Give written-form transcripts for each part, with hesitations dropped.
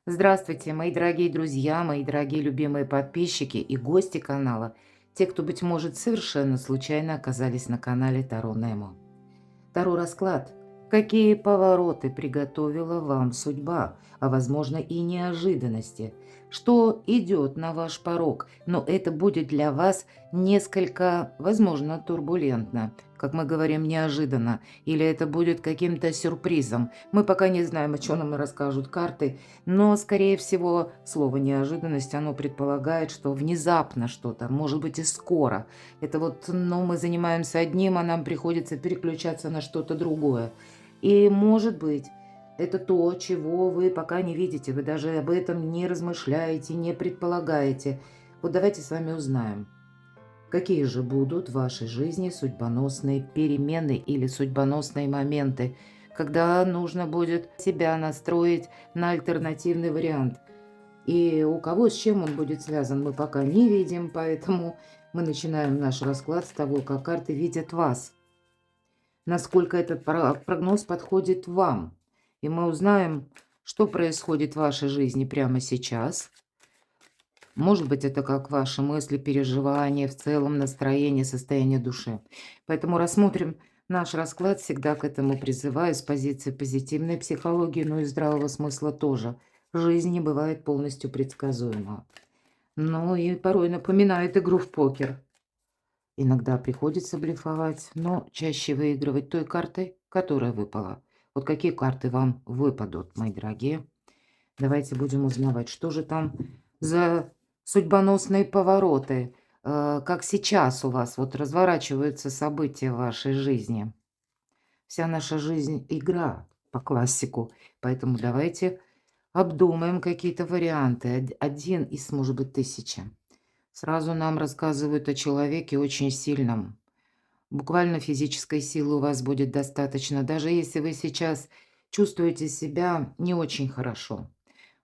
Здравствуйте, мои дорогие друзья, мои дорогие любимые подписчики и гости канала, те, кто, быть может, совершенно случайно оказались на канале Таро Немо. Таро расклад. Какие повороты приготовила вам судьба, а возможно и неожиданности? Что идет на ваш порог, но это будет для вас несколько, возможно, турбулентно, как мы говорим, неожиданно, или это будет каким-то сюрпризом. Мы пока не знаем, о чем нам расскажут карты, но, скорее всего, слово «неожиданность», оно предполагает, что внезапно что-то, может быть и скоро. Это вот, ну, мы занимаемся одним, а нам приходится переключаться на что-то другое. И, может быть, это то, чего вы пока не видите, вы даже об этом не размышляете, не предполагаете. Вот давайте с вами узнаем, какие же будут в вашей жизни судьбоносные перемены или судьбоносные моменты, когда нужно будет себя настроить на альтернативный вариант. И у кого с чем он будет связан, мы пока не видим, поэтому мы начинаем наш расклад с того, как карты видят вас, насколько этот прогноз подходит вам. И мы узнаем, что происходит в вашей жизни прямо сейчас. Может быть, это как ваши мысли, переживания, в целом настроение, состояние души. Поэтому рассмотрим наш расклад, всегда к этому призываю, с позиции позитивной психологии, но и здравого смысла тоже. Жизнь не бывает полностью предсказуема. Ну и порой напоминает игру в покер. Иногда приходится блефовать, но чаще выигрывать той картой, которая выпала. Вот какие карты вам выпадут, мои дорогие? Давайте будем узнавать, что же там за судьбоносные повороты, как сейчас у вас вот разворачиваются события в вашей жизни. Вся наша жизнь – игра по классику, поэтому давайте обдумаем какие-то варианты. Один из, может быть, тысячи. Сразу нам рассказывают о человеке очень сильном. Буквально физической силы у вас будет достаточно, даже если вы сейчас чувствуете себя не очень хорошо.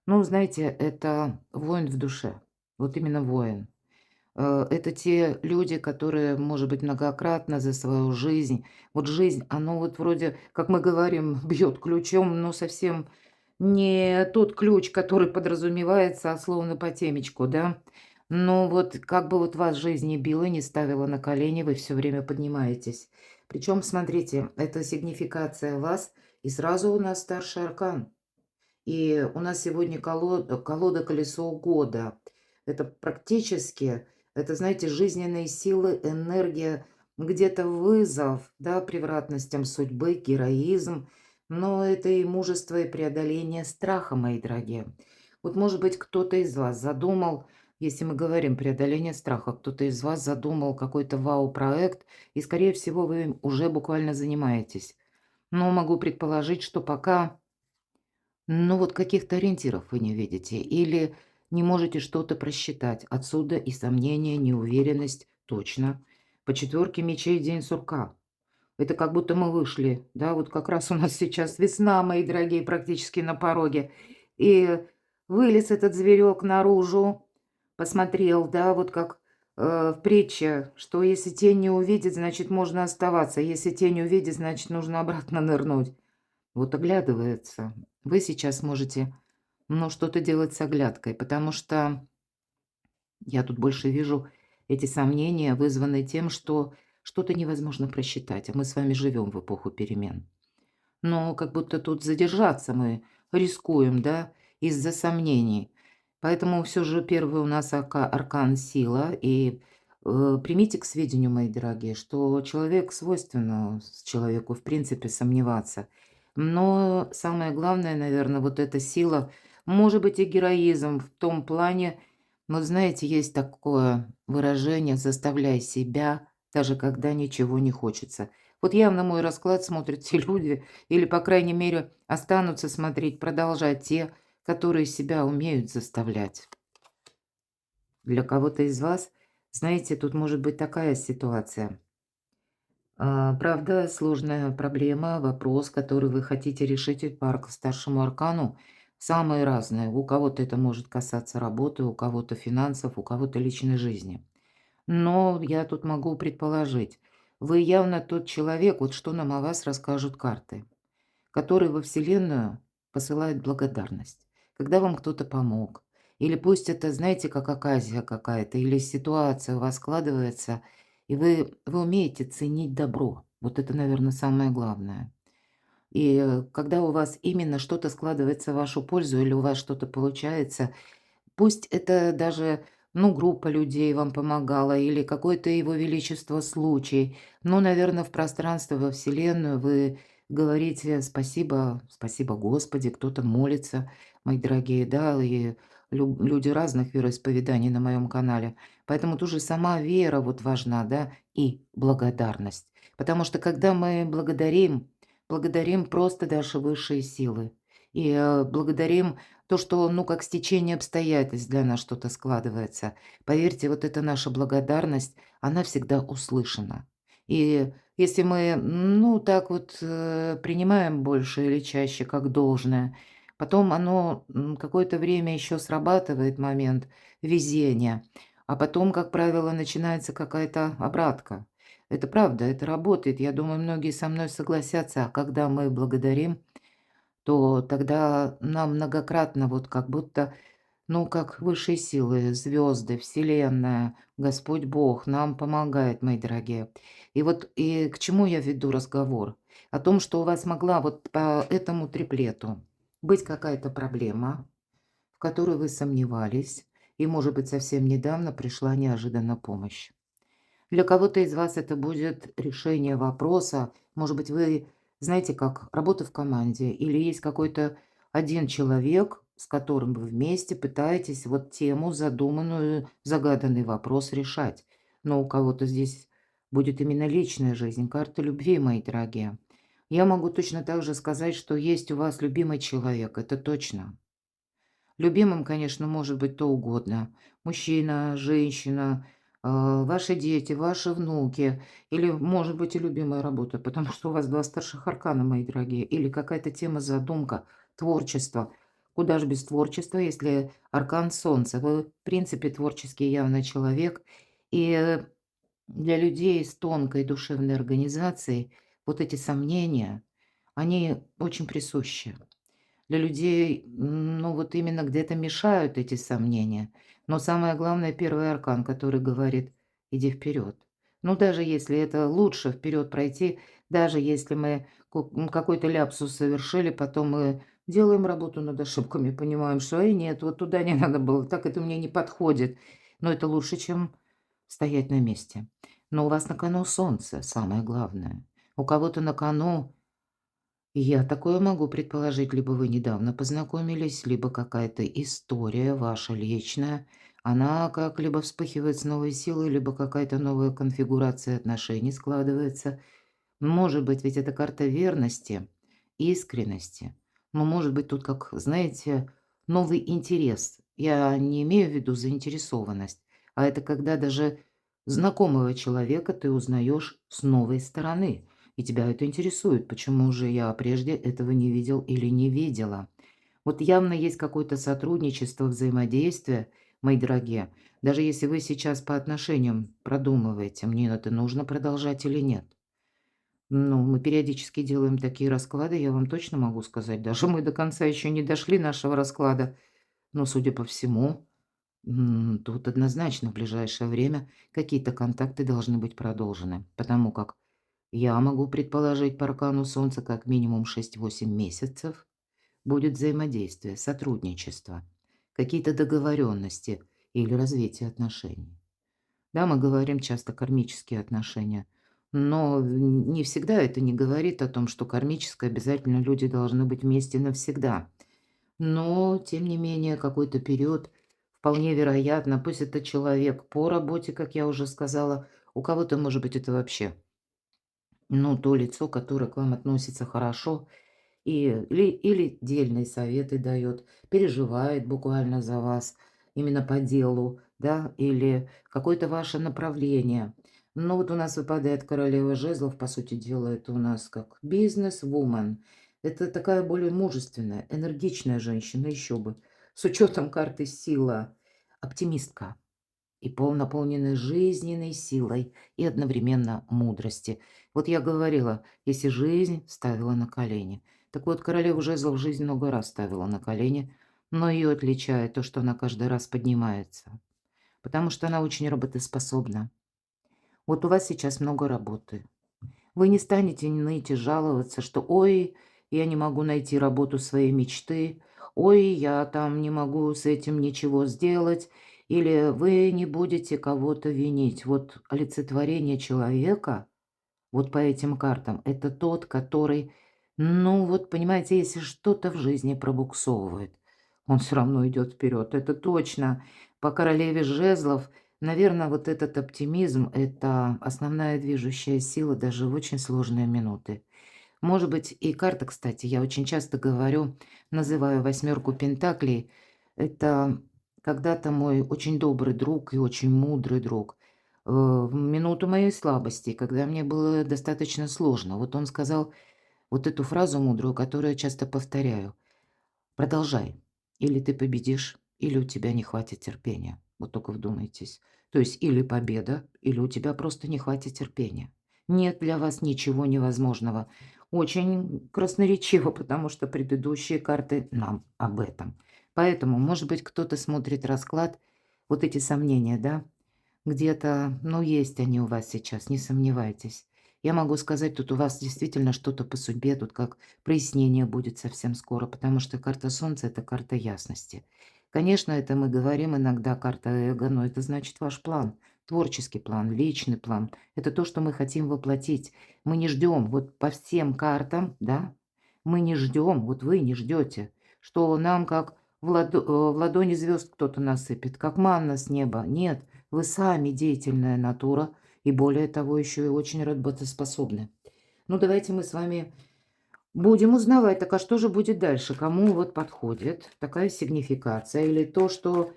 Ну, знаете, это воин в душе. Вот именно воин. Это те люди, которые, может быть, многократно за свою жизнь. Вот жизнь, оно вот вроде, как мы говорим, бьет ключом, но совсем не тот ключ, который подразумевается, а словно по темечку, да. Но вот как бы вот вас жизнь не била, не ставила на колени, вы все время поднимаетесь. Причем, смотрите, это сигнификация вас, и сразу у нас старший аркан. И у нас сегодня колода «Колесо года». Это практически, это, знаете, жизненные силы, энергия, где-то вызов, да, превратностям судьбы, героизм, но это и мужество, и преодоление страха, мои дорогие. Вот, может быть, кто-то из вас задумал, если мы говорим преодоление страха, кто-то из вас задумал какой-то вау-проект, и, скорее всего, вы им уже буквально занимаетесь. Но могу предположить, что пока ну, вот каких-то ориентиров вы не видите или не можете что-то просчитать. Отсюда и сомнения, неуверенность. Точно. По четверке мечей день сурка. Это как будто мы вышли, да, вот как раз у нас сейчас весна, мои дорогие, практически на пороге. И вылез этот зверек наружу, посмотрел, да, вот как в притче, что если тень не увидит, значит, можно оставаться. Если тень не увидит, значит, нужно обратно нырнуть. Вот оглядывается. Вы сейчас можете, ну, что-то делать с оглядкой, потому что я тут больше вижу эти сомнения, вызванные тем, что что-то невозможно просчитать, а мы с вами живем в эпоху перемен. Но как будто тут задержаться мы рискуем, да, из-за сомнений. Поэтому все же первый у нас аркан сила. И примите к сведению, мои дорогие, что человек свойственно человеку, в принципе, сомневаться. Но самое главное, наверное, вот эта сила, может быть, и героизм в том плане, вот знаете, есть такое выражение «заставляй себя, даже когда ничего не хочется». Вот явно мой расклад смотрят те люди, или, по крайней мере, останутся смотреть, продолжать те, которые себя умеют заставлять. Для кого-то из вас, знаете, тут может быть такая ситуация. Правда, сложная проблема, вопрос, который вы хотите решить и по старшему аркану, самые разные. У кого-то это может касаться работы, у кого-то финансов, у кого-то личной жизни. Но я тут могу предположить, вы явно тот человек, вот что нам о вас расскажут карты, который во Вселенную посылает благодарность, когда вам кто-то помог. Или пусть это, знаете, как оказия какая-то, или ситуация у вас складывается, и вы умеете ценить добро. Вот это, наверное, самое главное. И когда у вас именно что-то складывается в вашу пользу или у вас что-то получается, пусть это даже, ну, группа людей вам помогала или какой-то его величество случай, но, наверное, в пространство, во Вселенную вы говорите спасибо, спасибо Господи, кто-то молится, мои дорогие, да, и люди разных вероисповеданий на моем канале. Поэтому тоже сама вера вот важна, да, и благодарность. Потому что когда мы благодарим просто даже высшие силы. И благодарим то, что, ну, как стечение обстоятельств для нас что-то складывается. Поверьте, вот эта наша благодарность, она всегда услышана. И если мы, ну, так вот принимаем больше или чаще как должное, потом оно какое-то время еще срабатывает момент везения, а потом, как правило, начинается какая-то обратка. Это правда, это работает. Я думаю, многие со мной согласятся, а когда мы благодарим, то тогда нам многократно вот как будто, ну, как высшие силы, звезды, Вселенная, Господь Бог нам помогает, мои дорогие. И вот и к чему я веду разговор? О том, что у вас могла вот по этому триплету быть какая-то проблема, в которой вы сомневались, и, может быть, совсем недавно пришла неожиданно помощь. Для кого-то из вас это будет решение вопроса. Может быть, вы знаете, как работа в команде, или есть какой-то один человек, с которым вы вместе пытаетесь вот тему, задуманную, загаданный вопрос решать. Но у кого-то здесь будет именно личная жизнь, карта любви, мои дорогие. Я могу точно так же сказать, что есть у вас любимый человек, это точно. Любимым, конечно, может быть кто угодно. Мужчина, женщина, ваши дети, ваши внуки. Или, может быть, и любимая работа, потому что у вас 2 старших аркана, мои дорогие. Или какая-то тема, задумка, творчество. Куда ж без творчества, если аркан Солнца? Вы, в принципе, творческий явно человек. И для людей с тонкой душевной организацией вот эти сомнения, они очень присущи. Для людей, ну, вот именно где-то мешают эти сомнения. Но самое главное, первый аркан, который говорит: "Иди вперед". Ну, даже если это лучше вперед пройти, даже если мы какой-то ляпсус совершили, потом мы делаем работу над ошибками, понимаем, что: "Ай, нет, вот туда не надо было, так это мне не подходит". Но это лучше, чем стоять на месте. Но у вас на кону солнце, самое главное. У кого-то на кону я такое могу предположить, либо вы недавно познакомились, либо какая-то история ваша личная. Она как либо вспыхивает с новой силой, либо какая-то новая конфигурация отношений складывается. Может быть, ведь это карта верности, искренности. Но может быть тут, как, знаете, новый интерес. Я не имею в виду заинтересованность, а это когда даже знакомого человека ты узнаешь с новой стороны. И тебя это интересует, почему же я прежде этого не видел или не видела. Вот явно есть какое-то сотрудничество, взаимодействие, мои дорогие. Даже если вы сейчас по отношениям продумываете, мне это нужно продолжать или нет. Ну, мы периодически делаем такие расклады, я вам точно могу сказать. Даже мы до конца еще не дошли нашего расклада. Но, судя по всему, тут однозначно в ближайшее время какие-то контакты должны быть продолжены. Потому как я могу предположить по аркану Солнца как минимум 6-8 месяцев будет взаимодействие, сотрудничество, какие-то договоренности или развитие отношений. Да, мы говорим часто кармические отношения, но не всегда это не говорит о том, что кармическое обязательно люди должны быть вместе навсегда. Но, тем не менее, какой-то период вполне вероятно, пусть это человек по работе, как я уже сказала, у кого-то, может быть, это вообще, ну, то лицо, которое к вам относится хорошо, или дельные советы дает, переживает буквально за вас, именно по делу, да, или какое-то ваше направление. Ну, вот у нас выпадает королева жезлов, по сути дела, это у нас как бизнес-вумен. Это такая более мужественная, энергичная женщина, еще бы. С учетом карты сила, оптимистка и наполнены жизненной силой и одновременно мудрости. Вот я говорила, если жизнь ставила на колени. Так вот, королеву жезлов жизнь много раз ставила на колени, но ее отличает то, что она каждый раз поднимается, потому что она очень работоспособна. Вот у вас сейчас много работы. Вы не станете ныть и жаловаться, что «Ой, я не могу найти работу своей мечты», «Ой, я там не могу с этим ничего сделать», или вы не будете кого-то винить. Вот олицетворение человека вот по этим картам — это тот, который, ну вот понимаете, если что-то в жизни пробуксовывает, он все равно идет вперед. Это точно. По королеве жезлов, наверное, вот этот оптимизм — это основная движущая сила даже в очень сложные минуты. Может быть, и карта, кстати, я очень часто говорю, называю восьмерку пентаклей. Это когда-то мой очень добрый друг и очень мудрый друг. В минуту моей слабости, когда мне было достаточно сложно. Вот он сказал вот эту фразу мудрую, которую я часто повторяю. Продолжай. Или ты победишь, или у тебя не хватит терпения. Вот только вдумайтесь. То есть или победа, или у тебя просто не хватит терпения. Нет для вас ничего невозможного. Очень красноречиво, потому что предыдущие карты нам об этом. Поэтому, может быть, кто-то смотрит расклад, вот эти сомнения, да, где-то, ну, есть они у вас сейчас, не сомневайтесь. Я могу сказать, тут у вас действительно что-то по судьбе, тут как прояснение будет совсем скоро, потому что карта Солнца — это карта ясности. Конечно, это мы говорим иногда карта эго, но это значит ваш план, творческий план, личный план. Это то, что мы хотим воплотить. Мы не ждем, вот по всем картам, да, мы не ждем, вот вы не ждете, что нам как в ладони звезд кто-то насыпет, как манна с неба. Нет, вы сами деятельная натура и, более того, еще и очень работоспособны. Ну, давайте мы с вами будем узнавать, так а что же будет дальше? Кому вот подходит такая сигнификация или то, что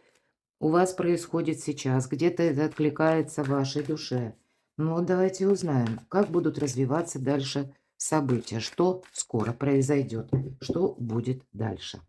у вас происходит сейчас, где-то это откликается в вашей душе? Ну, вот давайте узнаем, как будут развиваться дальше события, что скоро произойдет, что будет дальше.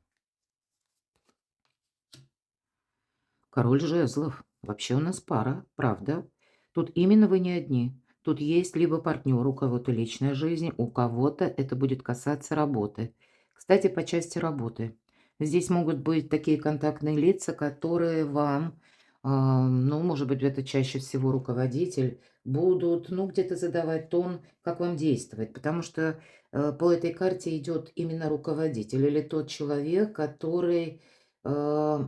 Король жезлов. Вообще у нас пара, правда. Тут именно вы не одни. Тут есть либо партнер, у кого-то личная жизнь, у кого-то это будет касаться работы. Кстати, по части работы. Здесь могут быть такие контактные лица, которые вам, ну, может быть, это чаще всего руководитель, будут, ну, где-то задавать тон, как вам действовать. Потому что по этой карте идет именно руководитель или тот человек, который э,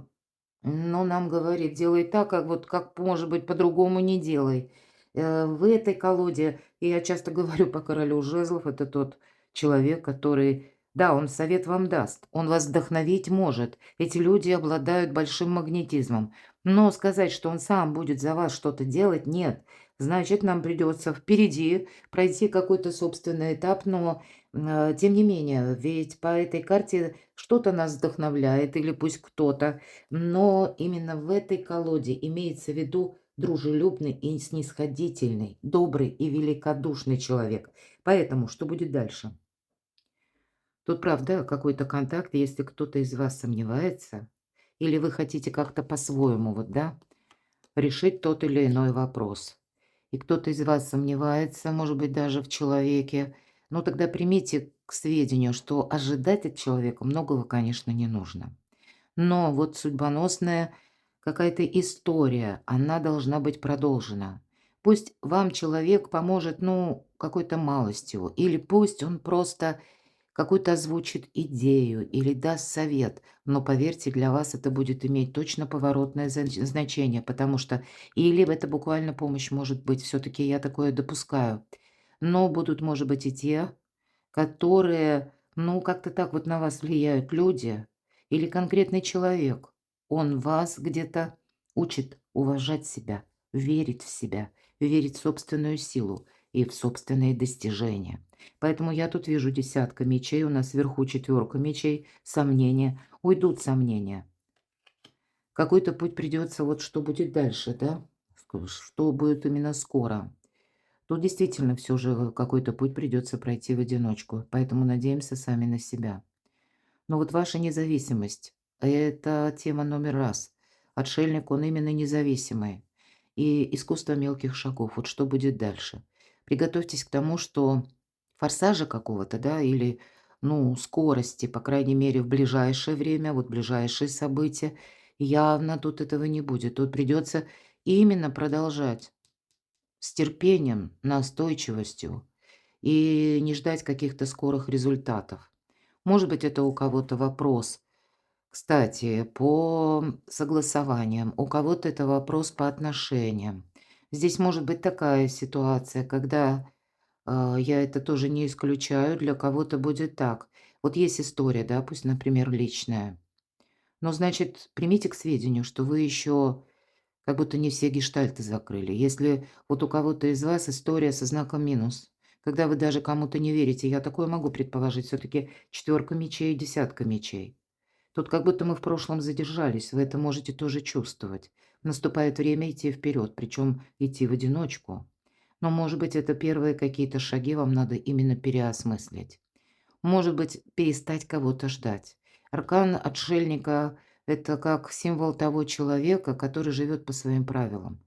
ну, нам говорит: «Делай так, как вот как может быть по-другому не делай». В этой колоде, и я часто говорю по королю жезлов, это тот человек, который, да, он совет вам даст, он вас вдохновить может. Эти люди обладают большим магнетизмом. Но сказать, что он сам будет за вас что-то делать, нет. Значит, нам придется впереди пройти какой-то собственный этап, но, тем не менее, ведь по этой карте что-то нас вдохновляет или пусть кто-то, но именно в этой колоде имеется в виду дружелюбный и снисходительный, добрый и великодушный человек. Поэтому что будет дальше? Тут, правда, какой-то контакт, если кто-то из вас сомневается, или вы хотите как-то по-своему, вот, да, решить тот или иной вопрос. И кто-то из вас сомневается, может быть, даже в человеке, ну тогда примите к сведению, что ожидать от человека многого, конечно, не нужно. Но вот судьбоносная какая-то история, она должна быть продолжена. Пусть вам человек поможет, ну, какой-то малостью, или пусть он просто какую-то озвучит идею или даст совет, но поверьте, для вас это будет иметь точно поворотное значение, потому что или это буквально помощь может быть, все-таки я такое допускаю, но будут, может быть, и те, которые, ну, как-то так вот на вас влияют люди или конкретный человек. Он вас где-то учит уважать себя, верить в себя, верить в собственную силу и в собственные достижения. Поэтому я тут вижу десятка мечей, у нас вверху четверка мечей, сомнения. Уйдут сомнения. Какой-то путь придется, вот что будет дальше, да? Что будет именно скоро. Тут действительно все же какой-то путь придется пройти в одиночку, поэтому надеемся сами на себя. Но вот ваша независимость — это тема номер раз. Отшельник, он именно независимый. И искусство мелких шагов. Вот что будет дальше? Приготовьтесь к тому, что форсажа какого-то, да, или ну, скорости, по крайней мере, в ближайшее время, вот ближайшие события, явно тут этого не будет. Тут придется именно продолжать с терпением, настойчивостью и не ждать каких-то скорых результатов. Может быть, это у кого-то вопрос, кстати, по согласованиям, у кого-то это вопрос по отношениям. Здесь может быть такая ситуация, когда я это тоже не исключаю, для кого-то будет так. Вот есть история, да, пусть, например, личная. Но, значит, примите к сведению, что вы еще как будто не все гештальты закрыли. Если вот у кого-то из вас история со знаком минус, когда вы даже кому-то не верите, я такое могу предположить, все-таки четверка мечей и десятка мечей. Тут как будто мы в прошлом задержались, вы это можете тоже чувствовать. Наступает время идти вперед, причем идти в одиночку. Но, может быть, это первые какие-то шаги вам надо именно переосмыслить. Может быть, перестать кого-то ждать. Аркан отшельника– это как символ того человека, который живет по своим правилам.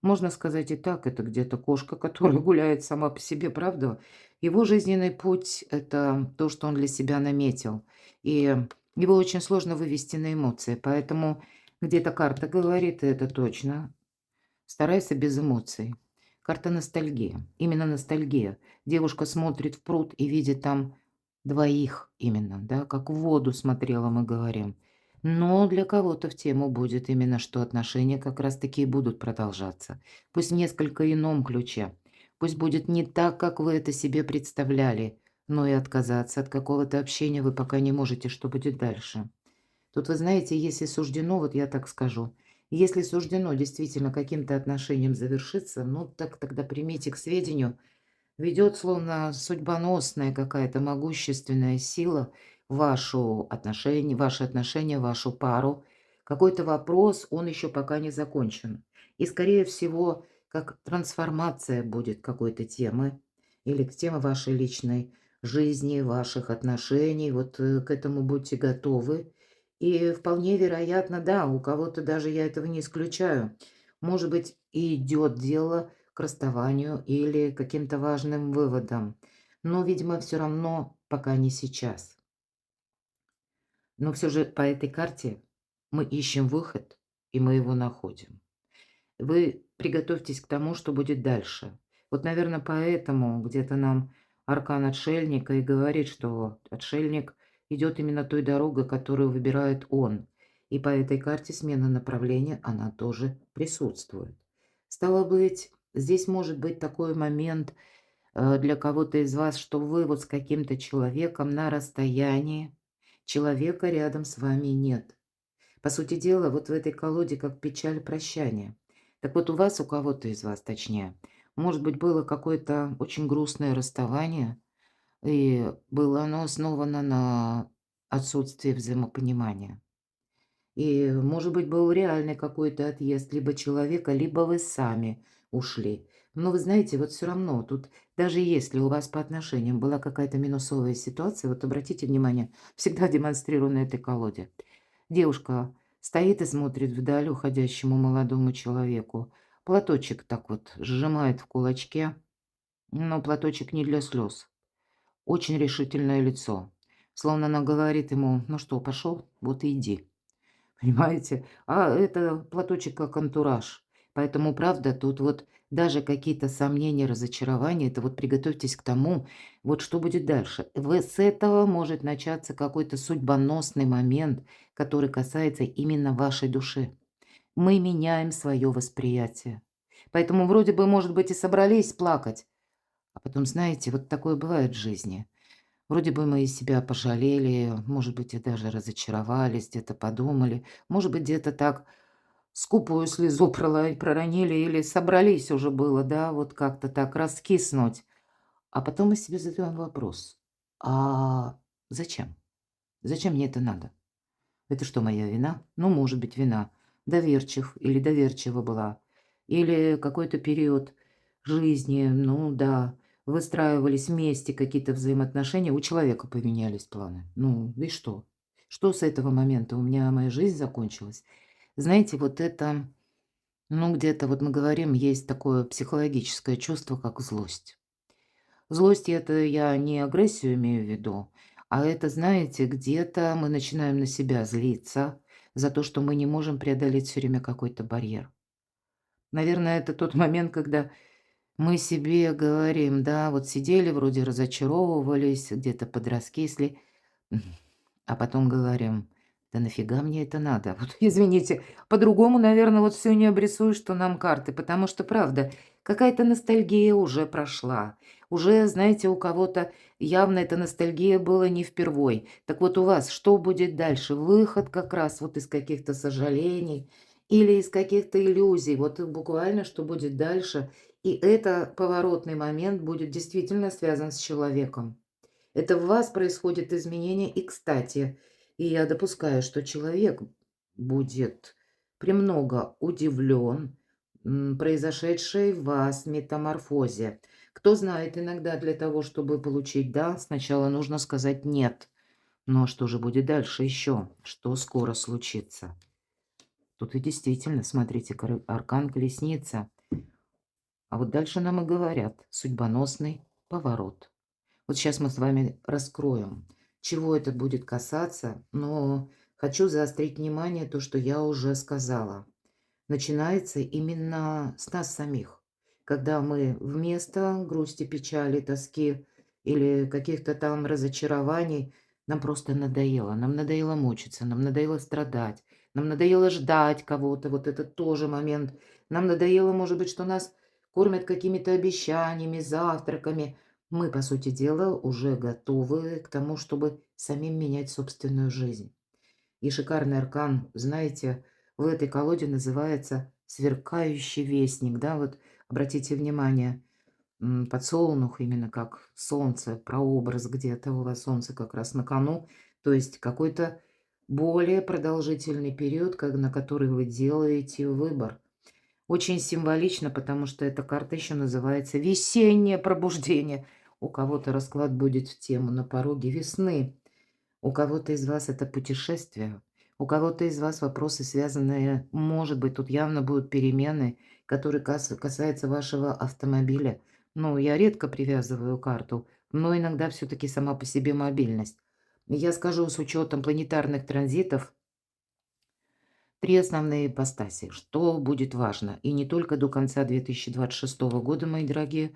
Можно сказать и так, это где-то кошка, которая гуляет сама по себе, правда? Его жизненный путь– это то, что он для себя наметил. И его очень сложно вывести на эмоции, поэтому где-то карта говорит, и это точно, старайся без эмоций. Карта ностальгия. Именно ностальгия. Девушка смотрит в пруд и видит там двоих именно, да, как в воду смотрела, мы говорим. Но для кого-то в тему будет именно, что отношения как раз-таки и будут продолжаться. Пусть в несколько ином ключе. Пусть будет не так, как вы это себе представляли, но и отказаться от какого-то общения вы пока не можете, что будет дальше. Тут, вы знаете, если суждено, вот я так скажу, если суждено действительно каким-то отношением завершиться, ну так тогда примите к сведению, ведет словно судьбоносная какая-то могущественная сила ваши отношения, вашу пару. Какой-то вопрос, он еще пока не закончен. И, скорее всего, как трансформация будет какой-то темы или к теме вашей личной жизни, ваших отношений. Вот к этому будьте готовы. И вполне вероятно, да, у кого-то даже я этого не исключаю. Может быть, и идет дело к расставанию или каким-то важным выводам. Но, видимо, все равно пока не сейчас. Но все же по этой карте мы ищем выход, и мы его находим. Вы приготовьтесь к тому, что будет дальше. Вот, наверное, поэтому где-то нам аркан отшельника и говорит, что отшельник идет именно той дорогой, которую выбирает он. И по этой карте смена направления, она тоже присутствует. Стало быть, здесь может быть такой момент для кого-то из вас, что вы вот с каким-то человеком на расстоянии, человека рядом с вами нет. По сути дела, вот в этой колоде как печаль прощания. Так вот, у вас, у кого-то из вас, точнее, может быть, было какое-то очень грустное расставание, и было оно основано на отсутствии взаимопонимания. И, может быть, был реальный какой-то отъезд либо человека, либо вы сами ушли. Но вы знаете, вот все равно тут, даже если у вас по отношениям была какая-то минусовая ситуация, вот обратите внимание, всегда демонстрирую на этой колоде. Девушка стоит и смотрит вдаль уходящему молодому человеку. Платочек так вот сжимает в кулачке, но платочек не для слез. Очень решительное лицо. Словно она говорит ему: «Ну что, пошел? Вот и иди». Понимаете? А это платочек как антураж. Поэтому, правда, тут вот даже какие-то сомнения, разочарования, это вот приготовьтесь к тому, вот что будет дальше. С этого может начаться какой-то судьбоносный момент, который касается именно вашей души. Мы меняем свое восприятие. Поэтому вроде бы, может быть, и собрались плакать, а потом, знаете, вот такое бывает в жизни. Вроде бы мы и себя пожалели, может быть, и даже разочаровались, где-то подумали, может быть, где-то так скупую слезу проронили или собрались уже было, да, вот как-то так раскиснуть. А потом мы себе задаем вопрос: а зачем? Зачем мне это надо? Это что, моя вина? Ну, может быть, вина. Доверчив или доверчива была. Или какой-то период жизни, ну да, выстраивались вместе какие-то взаимоотношения, у человека поменялись планы. Ну, и что? Что с этого момента? У меня моя жизнь закончилась. Знаете, вот это, ну, где-то вот мы говорим, есть такое психологическое чувство, как злость. Злость это я не агрессию имею в виду, А это, знаете, где-то мы начинаем на себя злиться за то, что мы не можем преодолеть все время какой-то барьер. Наверное, это тот момент, когда мы себе говорим: "Да, вот сидели, вроде разочаровывались, где-то подраскисли". Мгм. А потом говорим: "Да нафига мне это надо?" Вот извините, по-другому, наверное, вот все не обрисуешь, что нам карты, потому что, правда, какая-то ностальгия уже прошла. Уже, знаете, у кого-то явно эта ностальгия была не впервой. Так вот у вас что будет дальше? Выход как раз вот из каких-то сожалений или из каких-то иллюзий? Вот буквально что будет дальше? И это поворотный момент будет действительно связан с человеком. Это в вас происходит изменение. И, кстати, я допускаю, что человек будет премного удивлен произошедшей в вас метаморфозе. Кто знает, иногда для того, чтобы получить «да», сначала нужно сказать «нет». Но что же будет дальше еще? Что скоро случится? Тут и действительно, смотрите, аркан колесница. А вот дальше нам и говорят судьбоносный поворот. Вот сейчас мы с вами раскроем, чего это будет касаться, но хочу заострить внимание то, что я уже сказала. Начинается именно с нас самих, когда мы вместо грусти, печали, тоски или каких-то там разочарований нам просто надоело. Нам надоело мучиться, нам надоело страдать, нам надоело ждать кого-то. Вот это тоже момент. Нам надоело, может быть, что нас кормят какими-то обещаниями, завтраками. Мы, по сути дела, уже готовы к тому, чтобы самим менять собственную жизнь. И шикарный аркан, знаете, в этой колоде называется «Сверкающий вестник». Да, вот обратите внимание, подсолнух именно как солнце, прообраз где-то у вас солнце как раз на кону. То есть какой-то более продолжительный период, на который вы делаете выбор. Очень символично, потому что эта карта еще называется «Весеннее пробуждение». У кого-то расклад будет в тему «На пороге весны». У кого-то из вас это путешествие, у кого-то из вас вопросы, связанные, может быть, тут явно будут перемены, которые касаются вашего автомобиля. Ну, я редко привязываю карту, но иногда все-таки сама по себе мобильность. Я скажу с учетом планетарных транзитов три основные ипостаси, что будет важно. И не только до конца 2026 года, мои дорогие,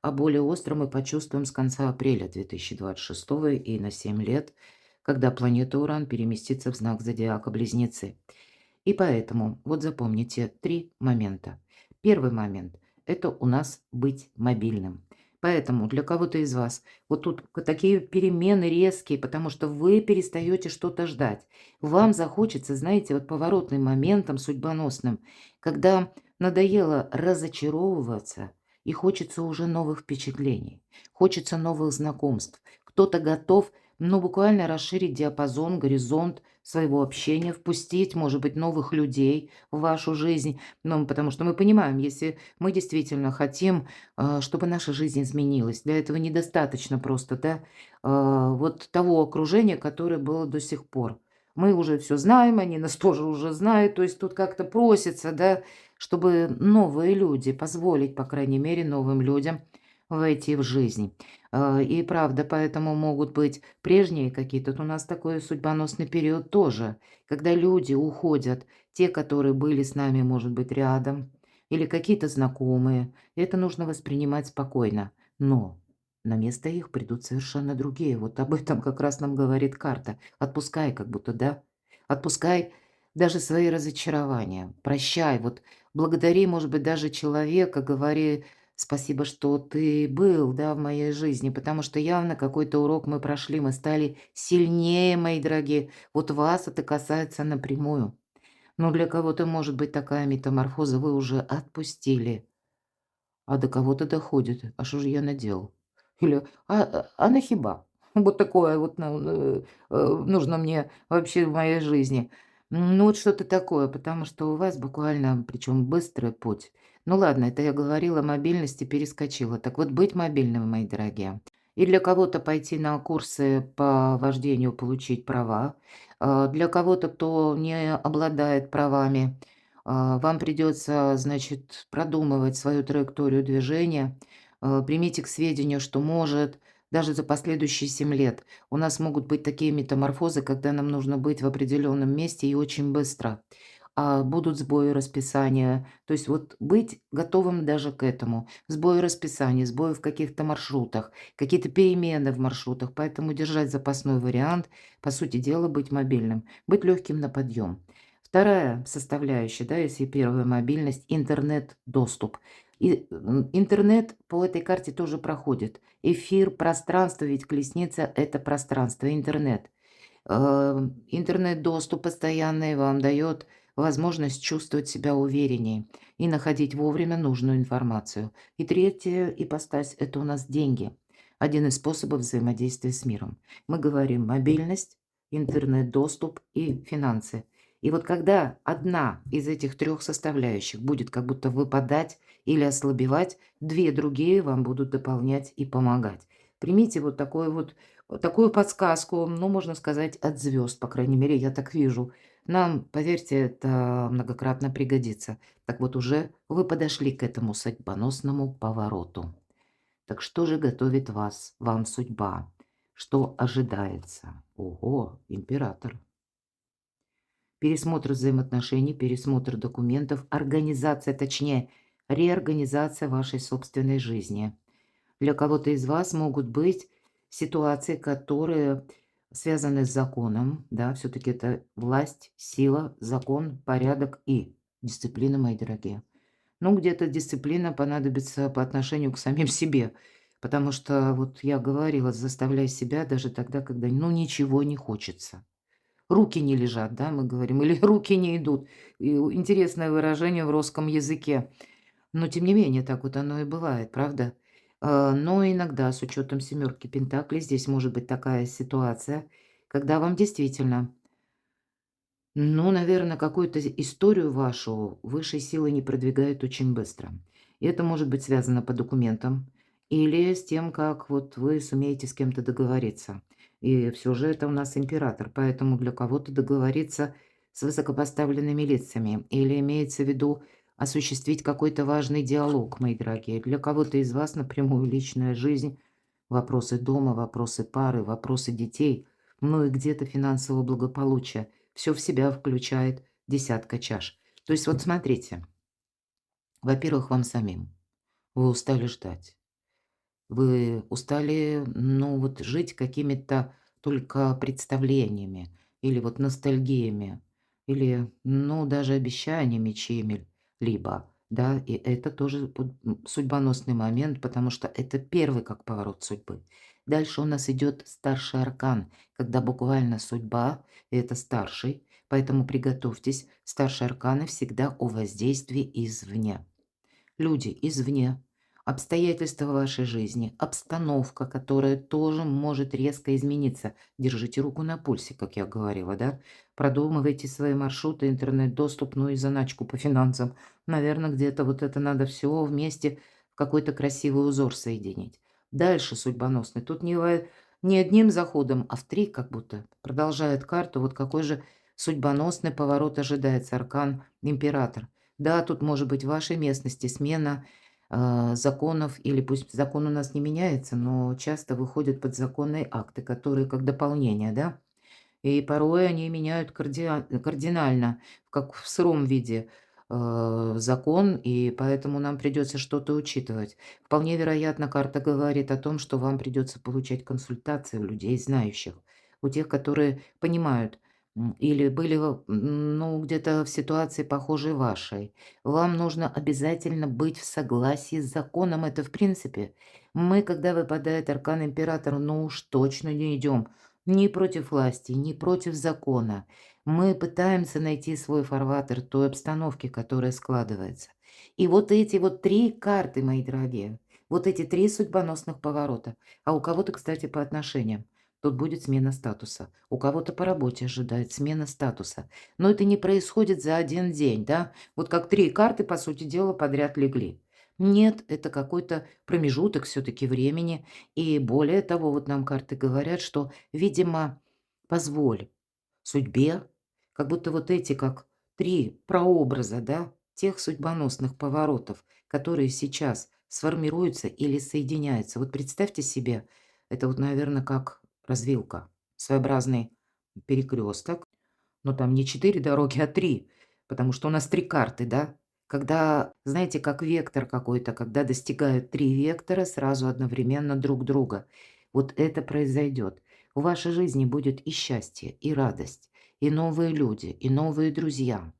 а более остро мы почувствуем с конца апреля 2026 и на 7 лет, когда планета Уран переместится в знак зодиака Близнецы. И поэтому, вот запомните, три момента. Первый момент– это у нас быть мобильным. Поэтому для кого-то из вас вот тут такие перемены резкие, потому что вы перестаете что-то ждать. Вам захочется, знаете, вот поворотным моментом судьбоносным, когда надоело разочаровываться и хочется уже новых впечатлений, хочется новых знакомств. Кто-то готов, ну, буквально расширить диапазон, горизонт своего общения, впустить, может быть, новых людей в вашу жизнь. Ну, потому что мы понимаем, если мы действительно хотим, чтобы наша жизнь изменилась, для этого недостаточно просто, да, вот того окружения, которое было до сих пор. Мы уже все знаем, они нас тоже уже знают, то есть тут как-то просится, да, чтобы новые люди, позволить, по крайней мере, новым людям войти в жизнь. И правда, поэтому могут быть прежние какие-то. Вот у нас такой судьбоносный период тоже, когда люди уходят, те, которые были с нами, может быть, рядом, или какие-то знакомые. Это нужно воспринимать спокойно. Но на место их придут совершенно другие. Вот об этом как раз нам говорит карта. Отпускай как будто, да? Отпускай даже свои разочарования. Прощай. Вот благодари, может быть, даже человека, говори: "Спасибо, что ты был, да, в моей жизни", потому что явно какой-то урок мы прошли, мы стали сильнее, мои дорогие. Вот вас это касается напрямую. Но для кого-то может быть такая метаморфоза, вы уже отпустили, а до кого-то доходит: "А что же я наделал?" Или "А нахиба?" Вот такое вот нужно мне вообще в моей жизни. Ну, вот что-то такое, потому что у вас буквально, причем быстрый путь. Ну ладно, это я говорила о мобильности, перескочила. Так вот, быть мобильным, мои дорогие. И для кого-то пойти на курсы по вождению, получить права. Для кого-то, кто не обладает правами, вам придется, значит, продумывать свою траекторию движения. Примите к сведению, что может даже за последующие 7 лет. У нас могут быть такие метаморфозы, когда нам нужно быть в определенном месте и очень быстро. Будут сбои расписания. То есть вот быть готовым даже к этому. Сбои расписания, сбои в каких-то маршрутах, какие-то перемены в маршрутах. Поэтому держать запасной вариант, по сути дела, быть мобильным, быть легким на подъем. Вторая составляющая, да, если первая мобильность, интернет-доступ. Интернет по этой карте тоже проходит. Эфир, пространство, ведь колесница– это пространство, интернет. Интернет-доступ постоянный вам дает возможность чувствовать себя увереннее и находить вовремя нужную информацию. И третья ипостась– это у нас деньги. Один из способов взаимодействия с миром. Мы говорим мобильность, интернет-доступ и финансы. И вот когда одна из этих трех составляющих будет как будто выпадать или ослабевать, две другие вам будут дополнять и помогать. Примите вот такую подсказку, ну, можно сказать, от звезд, по крайней мере, я так вижу. Нам, поверьте, это многократно пригодится. Так вот, уже вы подошли к этому судьбоносному повороту. Так что же готовит вам судьба? Что ожидается? Ого, император. Пересмотр взаимоотношений, пересмотр документов, организация, точнее, реорганизация вашей собственной жизни. Для кого-то из вас могут быть ситуации, которые связаны с законом, да, все-таки это власть, сила, закон, порядок и дисциплина, мои дорогие. Ну, где-то дисциплина понадобится по отношению к самим себе, потому что, вот я говорила, заставляй себя даже тогда, когда, ну, ничего не хочется. Руки не лежат, да, мы говорим, или руки не идут. Интересное выражение в русском языке. Но тем не менее, так вот оно и бывает, правда? Но иногда с учетом семерки пентаклей здесь может быть такая ситуация, когда вам действительно, ну, наверное, какую-то историю вашу высшие силы не продвигают очень быстро. И это может быть связано по документам или с тем, как вот вы сумеете с кем-то договориться. И все же это у нас император, поэтому для кого-то договориться с высокопоставленными лицами или имеется в виду осуществить какой-то важный диалог, мои дорогие. Для кого-то из вас напрямую личная жизнь, вопросы дома, вопросы пары, вопросы детей, ну и где-то финансового благополучия. Все в себя включает десятка чаш. То есть вот смотрите, во-первых, вам самим. Вы устали ждать. Вы устали, ну, вот жить какими-то только представлениями или вот ностальгиями, или, ну, даже обещаниями чьими-либо, да, и это тоже судьбоносный момент, потому что это первый как поворот судьбы. Дальше у нас идет старший аркан, когда буквально судьба– это старший, поэтому приготовьтесь, старшие арканы всегда о воздействии извне. Люди извне, обстоятельства вашей жизни, обстановка, которая тоже может резко измениться. Держите руку на пульсе, как я говорила, да? Продумывайте свои маршруты, интернет-доступ, ну и заначку по финансам. Наверное, где-то вот это надо все вместе в какой-то красивый узор соединить. Дальше судьбоносный. Тут не одним заходом, а в три как будто. Продолжает карту. Вот какой же судьбоносный поворот ожидается. Аркан император. Да, тут может быть в вашей местности смена, законов, или пусть закон у нас не меняется, но часто выходят подзаконные акты, которые как дополнение, да. И порой они меняют кардинально, как в сыром виде, закон, и поэтому нам придется что-то учитывать. Вполне вероятно, карта говорит о том, что вам придется получать консультации у людей знающих, у тех, которые понимают, или были ну, где-то в ситуации похожей вашей. Вам нужно обязательно быть в согласии с законом. Это в принципе. Мы, когда выпадает аркан императора, ну уж точно не идем ни против власти, ни против закона. Мы пытаемся найти свой фарватер той обстановки, которая складывается. И вот эти вот 3 карты, мои дорогие, вот эти 3 судьбоносных поворота. А у кого-то, кстати, по отношениям. Тут будет смена статуса. У кого-то по работе ожидает смена статуса. Но это не происходит за один день, да? Вот как 3 карты, по сути дела, подряд легли. Нет, это какой-то промежуток все-таки времени. И более того, вот нам карты говорят, что, видимо, позволь судьбе, как будто вот эти как 3 прообраза, да, тех судьбоносных поворотов, которые сейчас сформируются или соединяются. Вот представьте себе, Это вот, наверное, как развилка, своеобразный перекресток. Но там не 4 дороги, а 3, потому что у нас 3 карты, да. Когда, знаете, как вектор какой-то, когда достигают 3 вектора сразу одновременно друг друга. Вот это произойдет. В вашей жизни будет и счастье, и радость, и новые люди, и новые друзья.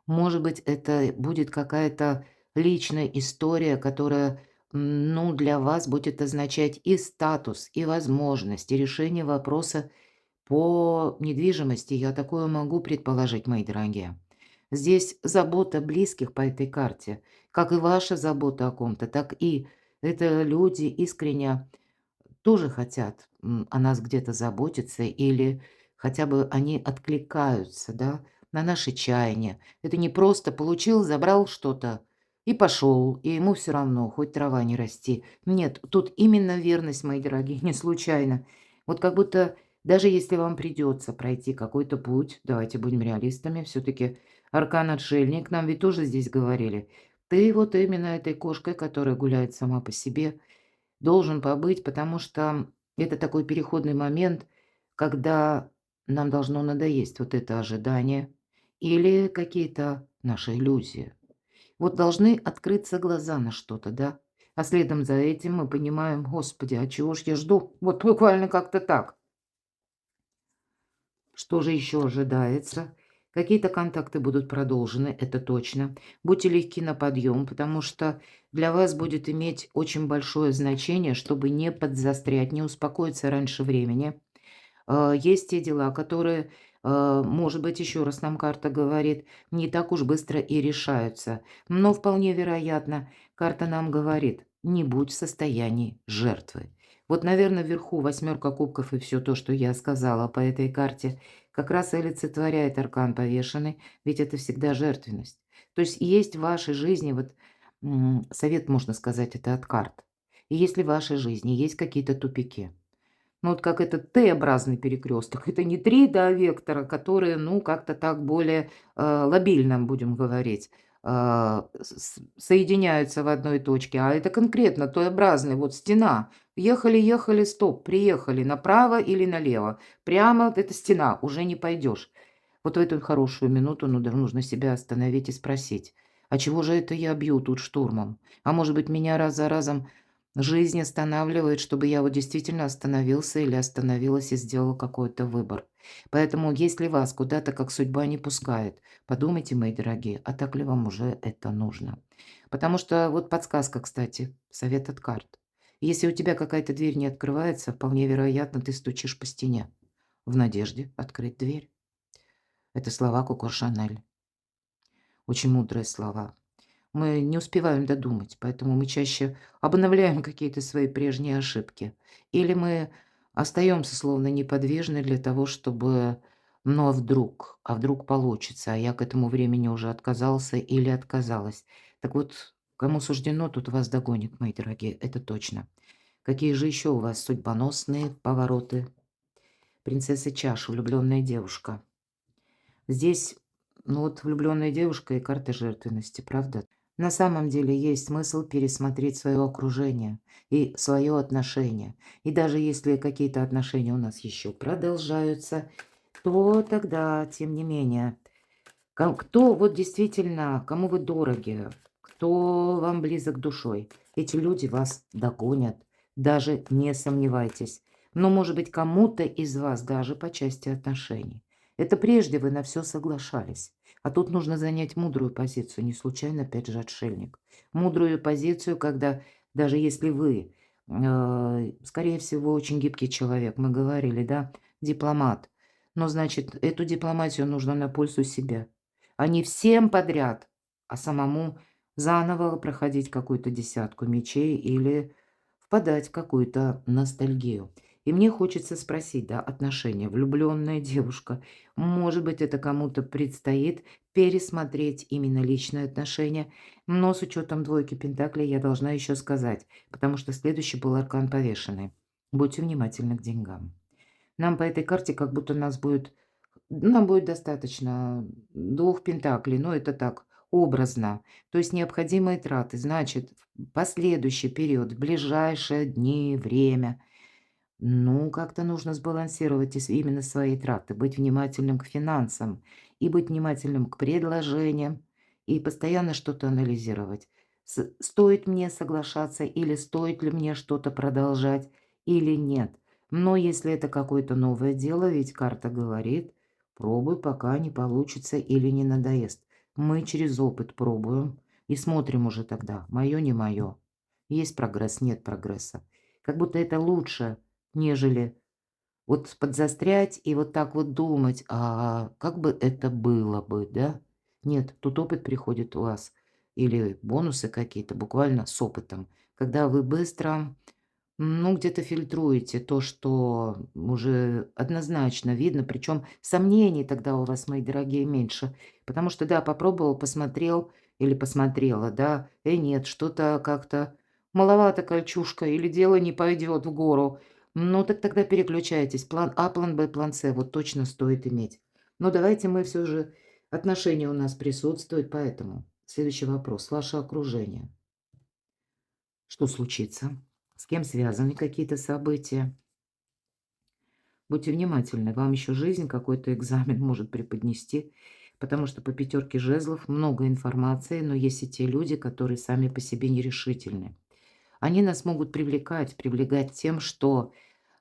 Может быть, это будет какая-то личная история, которая, ну, для вас будет означать и статус, и возможность, и решение вопроса по недвижимости. Я такое могу предположить, мои дорогие. Здесь забота близких по этой карте, как и ваша забота о ком-то, так и это люди искренне тоже хотят, о нас где-то заботиться или хотя бы они откликаются, да, на наши чаяния. Это не просто получил, забрал что-то и пошел, и ему все равно, хоть трава не расти. Нет, тут именно верность, мои дорогие, не случайно. Вот как будто даже если вам придется пройти какой-то путь, давайте будем реалистами, все-таки аркан-отшельник, нам ведь тоже здесь говорили, ты вот именно этой кошкой, которая гуляет сама по себе, должен побыть, потому что это такой переходный момент, когда нам должно надоесть вот это ожидание или какие-то наши иллюзии. Вот должны открыться глаза на что-то, да? А следом за этим мы понимаем, господи, а чего ж я жду? Вот буквально как-то так. Что же еще ожидается? Какие-то контакты будут продолжены, это точно. Будьте легки на подъем, потому что для вас будет иметь очень большое значение, чтобы не подзастрять, не успокоиться раньше времени. Есть те дела, которые, может быть, еще раз нам карта говорит, не так уж быстро и решаются. Но вполне вероятно, карта нам говорит, не будь в состоянии жертвы. Вот, наверное, вверху восьмерка кубков и все то, что я сказала по этой карте, как раз и олицетворяет аркан повешенный, ведь это всегда жертвенность. То есть в вашей жизни, вот совет, можно сказать, это от карт. И если в вашей жизни есть какие-то тупики, ну, вот как этот Т-образный перекресток. Это не 3, да, вектора, которые, ну, как-то так более, лобильно, будем говорить, соединяются в одной точке, а это конкретно Т-образный, вот стена. Ехали, ехали, стоп, приехали направо или налево. Прямо вот эта стена, уже не пойдешь. Вот в эту хорошую минуту нужно себя остановить и спросить: "А чего же это я бью тут штурмом? А может быть, меня раз за разом жизнь останавливает, чтобы я вот действительно остановился или остановилась и сделал какой-то выбор". Поэтому, если вас куда-то как судьба не пускает, подумайте, мои дорогие, а так ли вам уже это нужно? Потому что вот подсказка, кстати, совет от карт. Если у тебя какая-то дверь не открывается, вполне вероятно, ты стучишь по стене в надежде открыть дверь. Это слова Коко Шанель. Очень мудрые слова. Мы не успеваем додумать, поэтому мы чаще обновляем какие-то свои прежние ошибки. Или мы остаемся словно неподвижны для того, чтобы, ну а вдруг получится, а я к этому времени уже отказался или отказалась. Так вот, кому суждено, тут вас догонит, мои дорогие, это точно. Какие же еще у вас судьбоносные повороты? Принцесса чаш, влюбленная девушка. Здесь, ну вот влюбленная девушка и карта жертвенности, правда? На самом деле есть смысл пересмотреть свое окружение и свое отношение. И даже если какие-то отношения у нас еще продолжаются, то тогда, тем не менее, кто вот действительно, кому вы дороги, кто вам близок душой, эти люди вас догонят, даже не сомневайтесь. Но, может быть, кому-то из вас даже по части отношений. Это прежде вы на все соглашались. А тут нужно занять мудрую позицию, не случайно, опять же, отшельник. Мудрую позицию, когда даже если вы, скорее всего, очень гибкий человек, мы говорили, да, дипломат, но, значит, эту дипломатию нужно на пользу себя, а не всем подряд, а самому заново проходить какую-то десятку мечей или впадать в какую-то ностальгию. И мне хочется спросить, да, отношения, влюбленная девушка, может быть, это кому-то предстоит пересмотреть именно личные отношения, но с учетом двойки пентаклей я должна еще сказать, потому что следующий был аркан повешенный. Будьте внимательны к деньгам. Нам по этой карте как будто нам будет достаточно двух пентаклей, но это так, образно. То есть необходимые траты. Значит, в последующий период, в ближайшие дни, время, Ну, как-то нужно сбалансировать именно свои траты, быть внимательным к финансам и быть внимательным к предложениям, и постоянно что-то анализировать. Стоит мне соглашаться или стоит ли мне что-то продолжать или нет. Но если это какое-то новое дело, ведь карта говорит, пробуй, пока не получится или не надоест. Мы через опыт пробуем и смотрим уже тогда, мое, не мое. Есть прогресс, нет прогресса. Как будто это лучше, нежели вот подзастрять и вот так вот думать: "А как бы это было бы?" Да? Нет, тут опыт приходит у вас или бонусы какие-то буквально с опытом, когда вы быстро, ну, где-то фильтруете то, что уже однозначно видно, причем сомнений тогда у вас, мои дорогие, меньше. Потому что, да, попробовал, посмотрел или посмотрела, да, нет, что-то как-то маловато кольчушка или дело не пойдет в гору. Ну, так тогда переключайтесь. План А, план Б, план С вот точно стоит иметь. Но давайте мы все же, отношения у нас присутствуют, поэтому следующий вопрос. Ваше окружение. Что случится? С кем связаны какие-то события? Будьте внимательны, вам еще жизнь какой-то экзамен может преподнести, потому что по пятерке жезлов много информации, но есть и те люди, которые сами по себе нерешительны. Они нас могут привлекать тем, что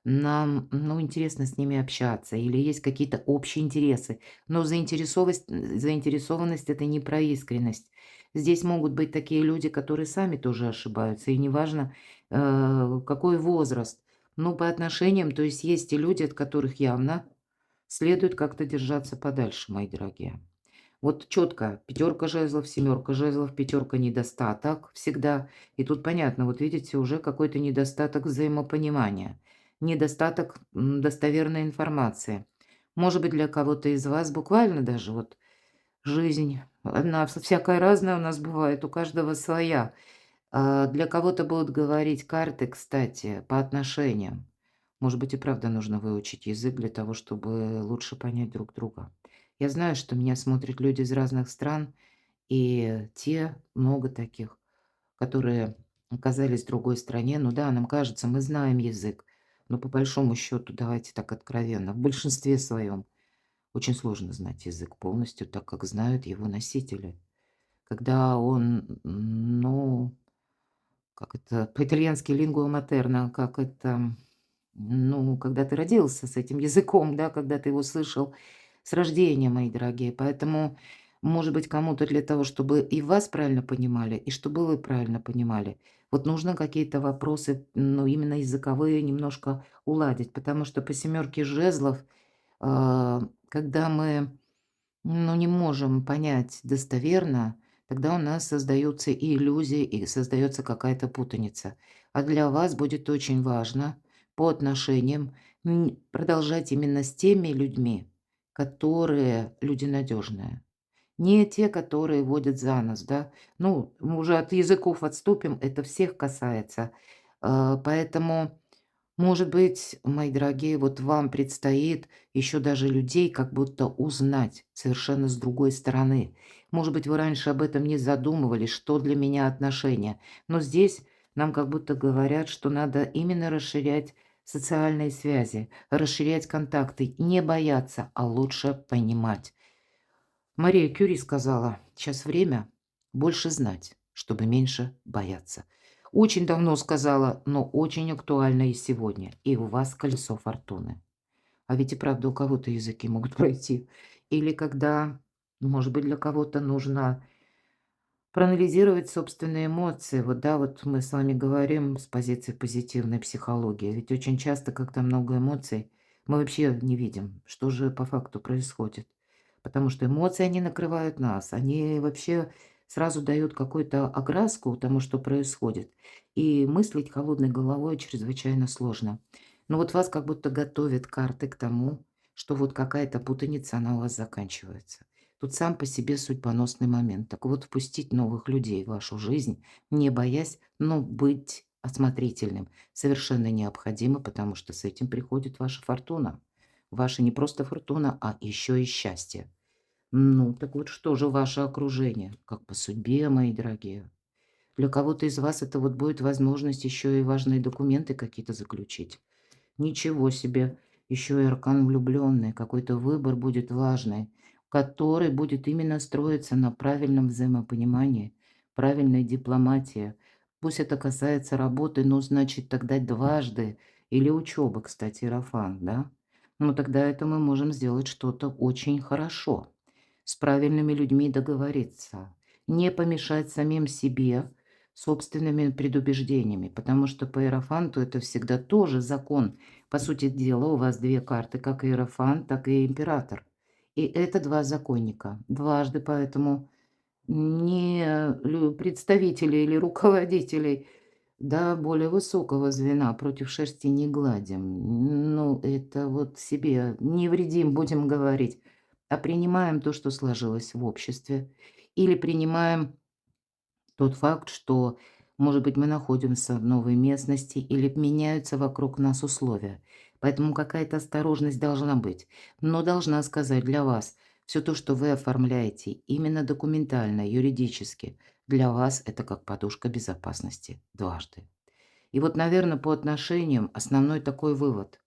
нам, ну, интересно с ними общаться или есть какие-то общие интересы. Но заинтересованность это не про искренность. Здесь могут быть такие люди, которые сами тоже ошибаются, и неважно, какой возраст. Но по отношениям, то есть есть и люди, от которых явно следует как-то держаться подальше, мои дорогие. Вот четко пятерка жезлов, семерка жезлов, пятерка недостаток всегда. И тут понятно, вот видите, уже какой-то недостаток взаимопонимания, недостаток достоверной информации. Может быть, для кого-то из вас буквально даже вот жизнь, она всякая разная у нас бывает, у каждого своя. Для кого-то будут говорить карты, кстати, по отношениям. Может быть, и правда нужно выучить язык для того, чтобы лучше понять друг друга. Я знаю, что меня смотрят люди из разных стран, и те, много таких, которые оказались в другой стране. Ну да, нам кажется, мы знаем язык, но по большому счету, давайте так откровенно, в большинстве своем очень сложно знать язык полностью, так как знают его носители. Когда он, ну, как это по-итальянски lingua materna, как это, ну, когда ты родился с этим языком, да, когда ты его слышал с рождения, мои дорогие. Поэтому, может быть, кому-то для того, чтобы и вас правильно понимали, и чтобы вы правильно понимали, вот нужно какие-то вопросы, ну, именно языковые немножко уладить, потому что по семерке жезлов, когда мы, ну, не можем понять достоверно, тогда у нас создаются и иллюзии, и создается какая-то путаница. А для вас будет очень важно по отношениям продолжать именно с теми людьми, которые люди надежные. Не те, которые водят за нос, да. Ну, мы уже от языков отступим, это всех касается. Поэтому может быть, мои дорогие, вот вам предстоит еще даже людей как будто узнать совершенно с другой стороны. Может быть, вы раньше об этом не задумывались, что для меня отношения. Но здесь нам как будто говорят, что надо именно расширять социальные связи, расширять контакты, не бояться, а лучше понимать. Мария Кюри сказала: "Сейчас время больше знать, чтобы меньше бояться". Очень давно сказала, но очень актуально и сегодня. И у вас колесо фортуны. А ведь и правда у кого-то языки могут пройти. Или когда, может быть, для кого-то нужно проанализировать собственные эмоции. Вот да, вот мы с вами говорим с позиции позитивной психологии. Ведь очень часто, когда много эмоций, мы вообще не видим, что же по факту происходит. Потому что эмоции, они накрывают нас. Они вообще сразу дают какую-то окраску тому, что происходит. И мыслить холодной головой чрезвычайно сложно. Но вот вас как будто готовят карты к тому, что вот какая-то путаница, она у вас заканчивается. Тут сам по себе судьбоносный момент. Так вот, впустить новых людей в вашу жизнь, не боясь, но быть осмотрительным, совершенно необходимо, потому что с этим приходит ваша фортуна. Ваша не просто фортуна, а еще и счастье. Ну, так вот что же ваше окружение? Как по судьбе, мои дорогие. Для кого-то из вас это вот будет возможность еще и важные документы какие-то заключить. Ничего себе! Еще и аркан влюбленный. Какой-то выбор будет важный, который будет именно строиться на правильном взаимопонимании, правильной дипломатии. Пусть это касается работы, но значит тогда дважды или учебы, кстати, Иерофант, да? Ну тогда это мы можем сделать что-то очень хорошо. С правильными людьми договориться, не помешать самим себе собственными предубеждениями, потому что по Иерофанту это всегда тоже закон. По сути дела, у вас 2 карты, как Иерофант, так и Император. И это 2 законника. Дважды поэтому не представителей или руководителей, да, более высокого звена против шерсти не гладим. Ну, это вот себе не вредим, будем говорить, а принимаем то, что сложилось в обществе, или принимаем тот факт, что, может быть, мы находимся в новой местности или меняются вокруг нас условия. Поэтому какая-то осторожность должна быть. Но должна сказать для вас, все то, что вы оформляете именно документально, юридически, для вас это как подушка безопасности дважды. И вот, наверное, по отношениям основной такой вывод.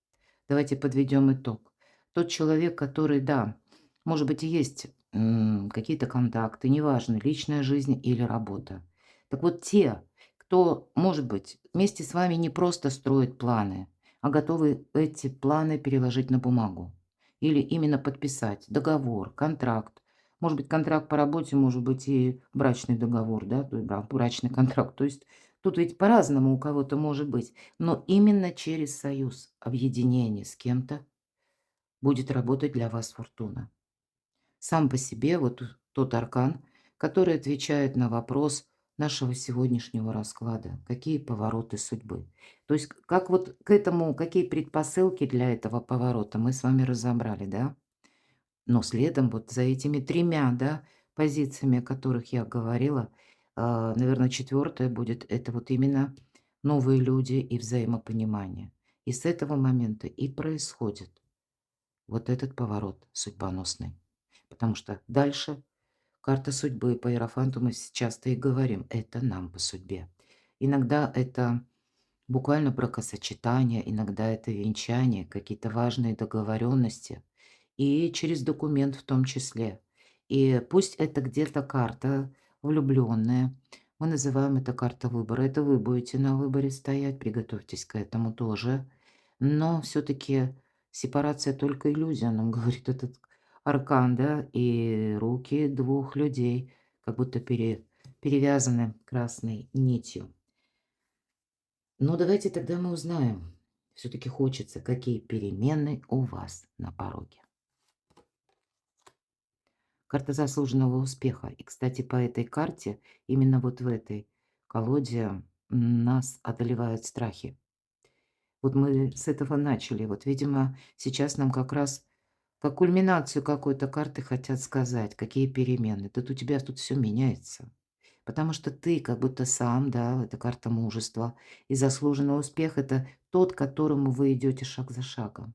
Давайте подведем итог. Тот человек, который, да, может быть, и есть какие-то контакты, неважно, личная жизнь или работа. Так вот, те, кто, может быть, вместе с вами не просто строит планы, а готовы эти планы переложить на бумагу. Или именно подписать договор, контракт. Может быть, контракт по работе, может быть, и брачный договор, да, то есть брачный контракт. То есть тут ведь по-разному у кого-то может быть. Но именно через союз, объединение с кем-то будет работать для вас фортуна. Сам по себе вот тот аркан, который отвечает на вопрос нашего сегодняшнего расклада. Какие повороты судьбы? То есть как вот к этому, какие предпосылки для этого поворота мы с вами разобрали, да? Но следом вот за этими 3, да, позициями, о которых я говорила, наверное, 4 будет- это вот именно новые люди и взаимопонимание. И с этого момента и происходит вот этот поворот судьбоносный. Потому что дальше карта судьбы по иерофанту мы часто и говорим: это нам по судьбе. Иногда это буквально бракосочетание, иногда это венчание, какие-то важные договоренности, и через документ в том числе. И пусть это где-то карта влюбленная, мы называем это карта выбора. Это вы будете на выборе стоять, приготовьтесь к этому тоже. Но все-таки сепарация только иллюзия, нам говорит этот аркан, да, и руки 2 людей как будто перевязаны красной нитью. Ну, давайте тогда мы узнаем. Все-таки хочется, какие перемены у вас на пороге. Карта заслуженного успеха. И, кстати, по этой карте, именно вот в этой колоде нас одолевают страхи. Вот мы с этого начали. Вот, видимо, сейчас нам как раз как кульминацию какой-то карты хотят сказать, какие перемены. Тут у тебя тут все меняется. Потому что ты как будто сам, да, это карта мужества. И заслуженный успех– это тот, к которому вы идете шаг за шагом.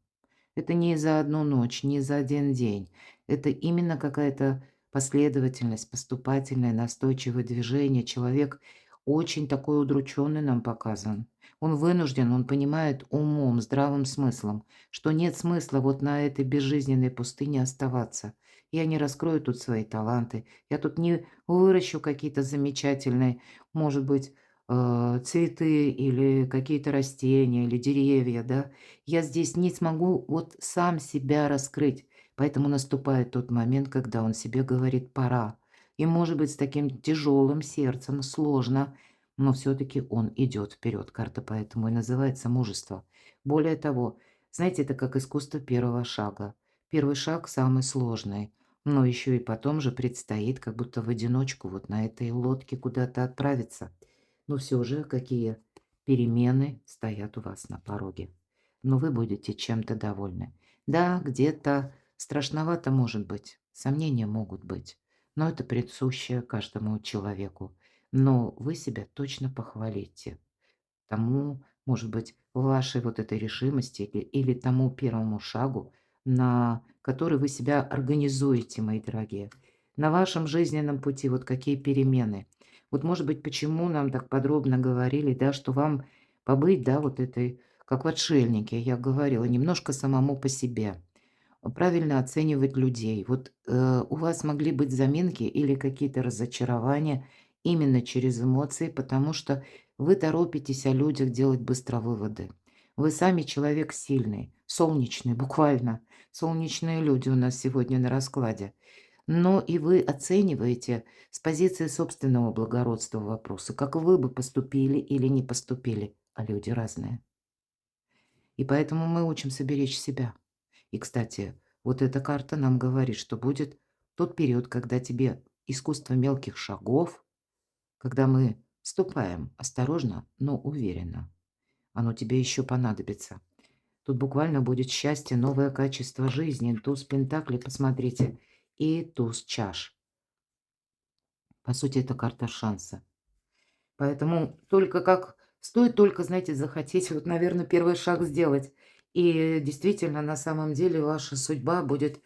Это не за одну ночь, не за один день. Это именно какая-то последовательность, поступательное, настойчивое движение. Человек очень такой удрученный нам показан. Он вынужден, он понимает умом, здравым смыслом, что нет смысла вот на этой безжизненной пустыне оставаться. Я не раскрою тут свои таланты, я тут не выращу какие-то замечательные, может быть, цветы или какие-то растения или деревья, да, я здесь не смогу вот сам себя раскрыть. Поэтому наступает тот момент, когда он себе говорит: "Пора". И, может быть, с таким тяжелым сердцем, сложно, но все-таки он идет вперед. Карта поэтому и называется мужество. Более того, знаете, это как искусство первого шага. Первый шаг самый сложный, но еще и потом же предстоит как будто в одиночку вот на этой лодке куда-то отправиться. Но все же какие перемены стоят у вас на пороге, но вы будете чем-то довольны. Да, где-то страшновато может быть, сомнения могут быть, но это присуще каждому человеку. Но вы себя точно похвалите тому, может быть, вашей вот этой решимости или тому первому шагу, на который вы себя организуете, мои дорогие. На вашем жизненном пути вот какие перемены. Вот, может быть, почему нам так подробно говорили, да, что вам побыть, да, вот этой как в «Отшельнике» я говорила, немножко самому по себе. Правильно оценивать людей. Вот, у вас могли быть заминки или какие-то разочарования именно через эмоции, потому что вы торопитесь о людях делать быстро выводы. Вы сами человек сильный, солнечный, буквально. Солнечные люди у нас сегодня на раскладе. Но и вы оцениваете с позиции собственного благородства вопросы, как вы бы поступили или не поступили, а люди разные. И поэтому мы учимся беречь себя. И, кстати, вот эта карта нам говорит, что будет тот период, когда тебе искусство мелких шагов, когда мы ступаем осторожно, но уверенно. Оно тебе еще понадобится. Тут буквально будет счастье, новое качество жизни. Туз пентаклей, посмотрите, и туз чаш. По сути, это карта шанса. Поэтому стоит только, знаете, захотеть, вот, наверное, первый шаг сделать. И действительно, на самом деле, ваша судьба будет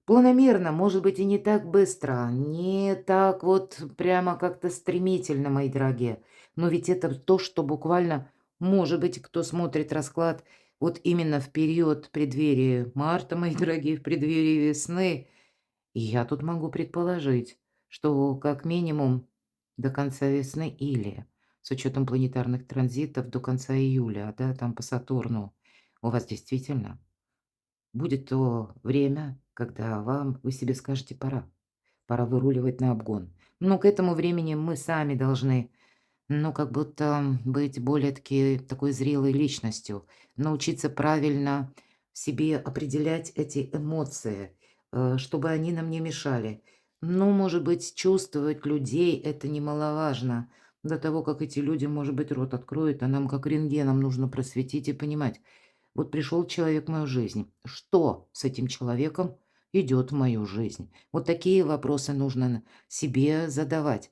планомерно, может быть, и не так быстро, не так вот прямо как-то стремительно, мои дорогие. Но ведь это то, что буквально, может быть, кто смотрит расклад вот именно в период преддверия марта, мои дорогие, в преддверии весны, и я тут могу предположить, что как минимум до конца весны или с учетом планетарных транзитов до конца июля, да, там по Сатурну, у вас действительно будет то время, когда вы себе скажете: «Пора, пора выруливать на обгон». Но к этому времени мы сами должны, ну, как будто быть более-таки такой зрелой личностью, научиться правильно в себе определять эти эмоции, чтобы они нам не мешали. Ну, может быть, чувствовать людей — это немаловажно. До того, как эти люди, может быть, рот откроют, а нам, как рентгеном, нужно просветить и понимать, вот пришел человек в мою жизнь. Что с этим человеком идет в мою жизнь? Вот такие вопросы нужно себе задавать.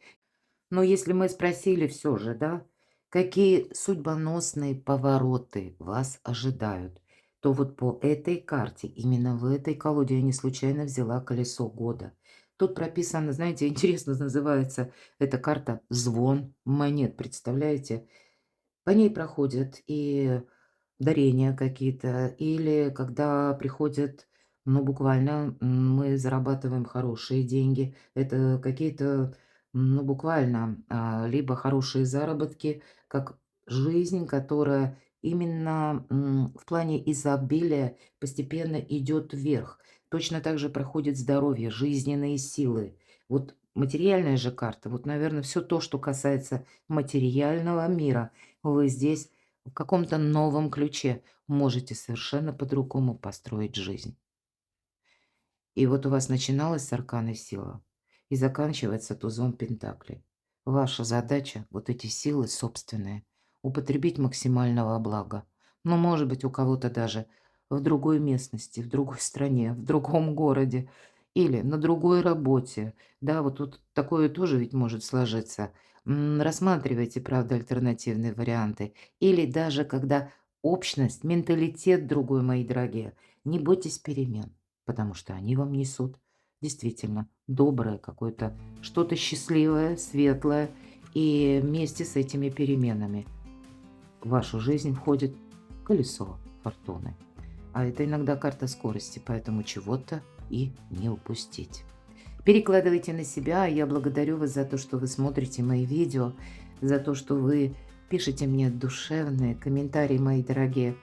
Но если мы спросили все же, да, какие судьбоносные повороты вас ожидают, то вот по этой карте, именно в этой колоде я не случайно взяла колесо года. Тут прописано, знаете, интересно называется эта карта «Звон монет», представляете? По ней проходят и дарения какие-то, или когда приходят, ну, буквально, мы зарабатываем хорошие деньги. Это какие-то, ну, буквально, либо хорошие заработки, как жизнь, которая именно, в плане изобилия постепенно идет вверх. Точно так же проходит здоровье, жизненные силы. Вот материальная же карта, вот, наверное, все то, что касается материального мира, вы здесь в каком-то новом ключе можете совершенно по-другому построить жизнь. И вот у вас начиналась с аркана сила и заканчивается тузом пентаклей. Ваша задача — вот эти силы собственные употребить максимально во благо. Но, может быть, у кого-то даже в другой местности, в другой стране, в другом городе или на другой работе. Да, вот тут такое тоже ведь может сложиться. Рассматривайте, правда, альтернативные варианты. Или даже когда общность, менталитет другой, мои дорогие. Не бойтесь перемен, потому что они вам несут действительно доброе какое-то, что-то счастливое, светлое. И вместе с этими переменами в вашу жизнь входит колесо фортуны. А это иногда карта скорости, поэтому чего-то и не упустить. Перекладывайте на себя. Я благодарю вас за то, что вы смотрите мои видео, за то, что вы пишете мне душевные комментарии, мои дорогие,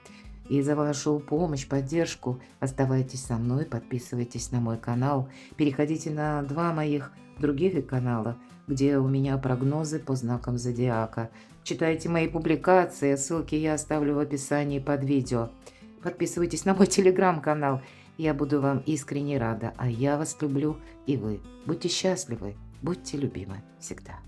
и за вашу помощь, поддержку. Оставайтесь со мной, подписывайтесь на мой канал, переходите на два моих других канала, где у меня прогнозы по знакам зодиака. Читайте мои публикации, ссылки я оставлю в описании под видео. Подписывайтесь на мой телеграм-канал. Я буду вам искренне рада, а я вас люблю, и вы. Будьте счастливы, будьте любимы всегда.